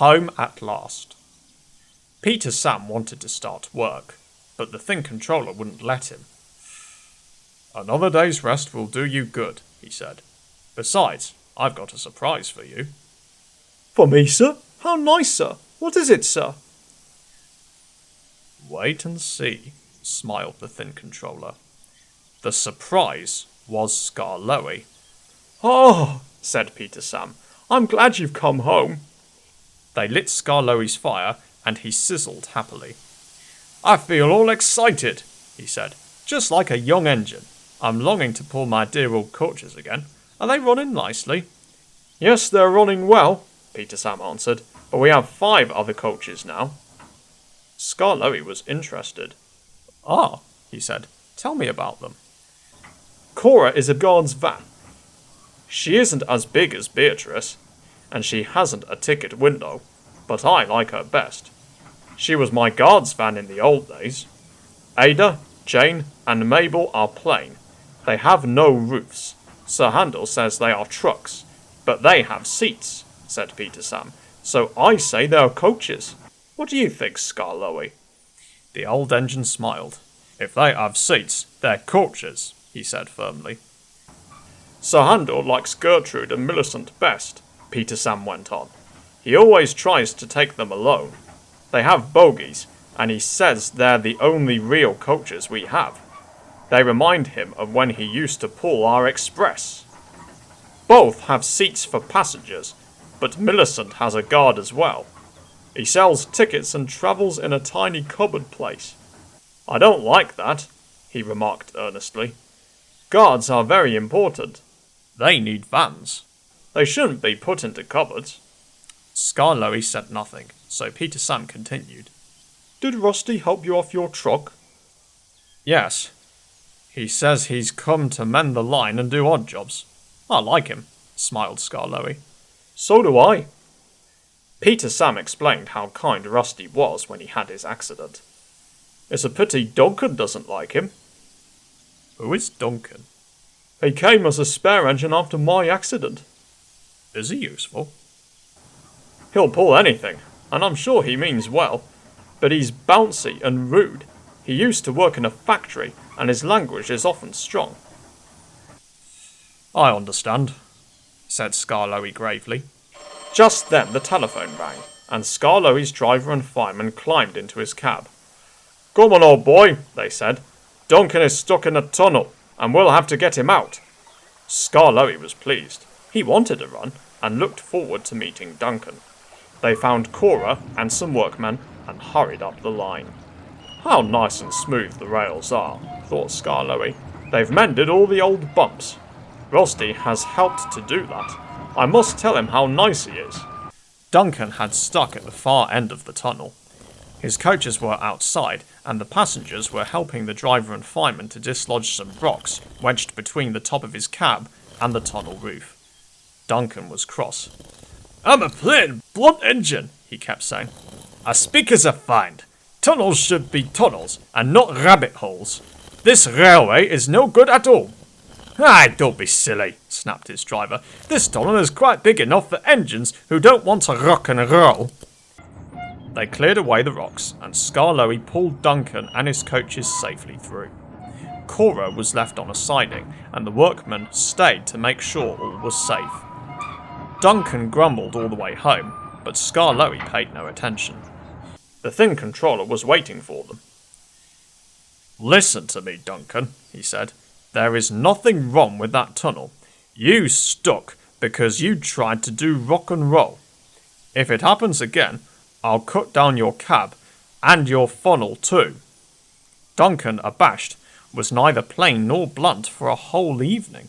Home at last. Peter Sam wanted to start work, but the thing controller wouldn't let him. Another day's rest will do you good, he said. Besides, I've got a surprise for you. For me, sir? How nice, sir. What is it, sir? Wait and see, smiled the thin controller. The surprise was Skarloey. Oh, said Peter Sam. I'm glad you've come home. They lit Skarloey's fire, and he sizzled happily. I feel all excited, he said, just like a young engine. I'm longing to pull my dear old coaches again. Are they running nicely? Yes, they're running well, Peter Sam answered, but we have 5 other coaches now. Skarloey was interested. Ah, he said, tell me about them. Cora is a guard's van. She isn't as big as Beatrice, and she hasn't a ticket window, but I like her best. She was my guard's van in the old days. Ada, Jane, and Mabel are plain. They have no roofs. Sir Handel says they are trucks, but they have seats, said Peter Sam, so I say they are coaches. What do you think, Skarloey? The old engine smiled. If they have seats, they're coaches, he said firmly. Sir Handel likes Gertrude and Millicent best, Peter Sam went on. He always tries to take them alone. They have bogies, and he says they're the only real coaches we have. They remind him of when he used to pull our express. Both have seats for passengers, but Millicent has a guard as well. He sells tickets and travels in a tiny cupboard place. I don't like that, he remarked earnestly. Guards are very important. They need vans. They shouldn't be put into cupboards. Skarloey said nothing, so Peter Sam continued. Did Rusty help you off your truck? Yes. He says he's come to mend the line and do odd jobs. I like him, smiled Skarloey. So do I. Peter Sam explained how kind Rusty was when he had his accident. It's a pity Duncan doesn't like him. Who is Duncan? He came as a spare engine after my accident. Is he useful? He'll pull anything, and I'm sure he means well, but he's bouncy and rude. He used to work in a factory, and his language is often strong. I understand, said Skarloey gravely. Just then the telephone rang, and Skarloey's driver and fireman climbed into his cab. Come on, old boy, they said. Duncan is stuck in a tunnel, and we'll have to get him out. Skarloey was pleased. He wanted a run, and looked forward to meeting Duncan. They found Cora and some workmen, and hurried up the line. How nice and smooth the rails are, thought Skarloey. They've mended all the old bumps. Rusty has helped to do that. I must tell him how nice he is. Duncan had stuck at the far end of the tunnel. His coaches were outside, and the passengers were helping the driver and fireman to dislodge some rocks wedged between the top of his cab and the tunnel roof. Duncan was cross. I'm a plain blunt engine, he kept saying. I speak as a find. Tunnels should be tunnels, and not rabbit holes. This railway is no good at all. Aye, don't be silly, snapped his driver. This tunnel is quite big enough for engines who don't want to rock and roll. They cleared away the rocks, and Skarloey pulled Duncan and his coaches safely through. Cora was left on a siding, and the workmen stayed to make sure all was safe. Duncan grumbled all the way home, but Skarloey paid no attention. The thin controller was waiting for them. Listen to me, Duncan, he said. There is nothing wrong with that tunnel. You stuck because you tried to do rock and roll. If it happens again, I'll cut down your cab, and your funnel too. Duncan, abashed, was neither plain nor blunt for a whole evening.